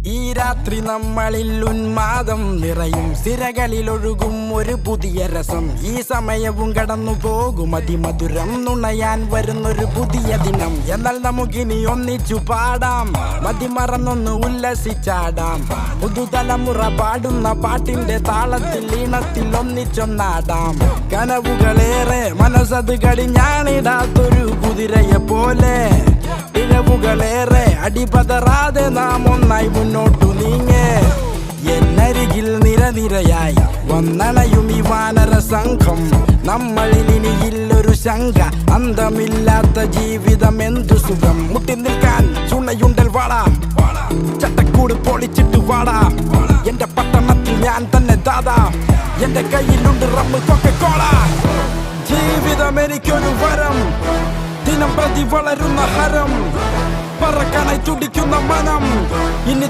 ഈ രാത്രി നമ്മളിൽ ഉന്മാദം നിറയും, സിരകളിലൊഴുകും ഒരു പുതിയ രസം. ഈ സമയവും കടന്നു പോകും അതിമധുരം, നുണയാൻ വരുന്നൊരു പുതിയ ദിനം. എന്നാൽ നമുക്കിനി ഒന്നിച്ചു പാടാം, മതിമറന്നൊന്ന് ഉല്ലസിച്ചാടാം. പുതുതലമുറ പാടുന്ന പാട്ടിന്റെ താളത്തിൽ ഈണത്തിൽ ഒന്നിച്ചൊന്നാടാം. കനവുകളേറെ മനസ്സത് കടിഞ്ഞാണിടാത്തൊരു കുതിരയെ പോലെ, ഇഴവുകളേറെ അടിപതറാതെ നാം ഒന്നായി മുന്നോട്ടു നീങ്ങേ. എന്നരികിൽ നിരനിരയായി വന്നണയും ഈ വാനര സംഘം. നമ്മളിൽ ഇനിയില്ലൊരു ശങ്ക, അന്തമില്ലാത്ത ജീവിതം എന്തു സുഖം. മുട്ടി നിൽക്കാൻ ചുണയുണ്ടൽ വാടാ, ചട്ടക്കൂട് പൊളിച്ചിട്ട് വാടാ. എന്റെ പട്ടണത്തിൽ ഞാൻ തന്നെ ദാദാ, എന്റെ കയ്യിലുണ്ട് റമ്മ് കൊക്കക്കോള. ജീവിതം എനിക്കൊരു വരം, ദിനം പ്രതി വളരുന്ന ഹരം. പറക്കാനായി തുടിക്കുന്ന മനം, ഇനി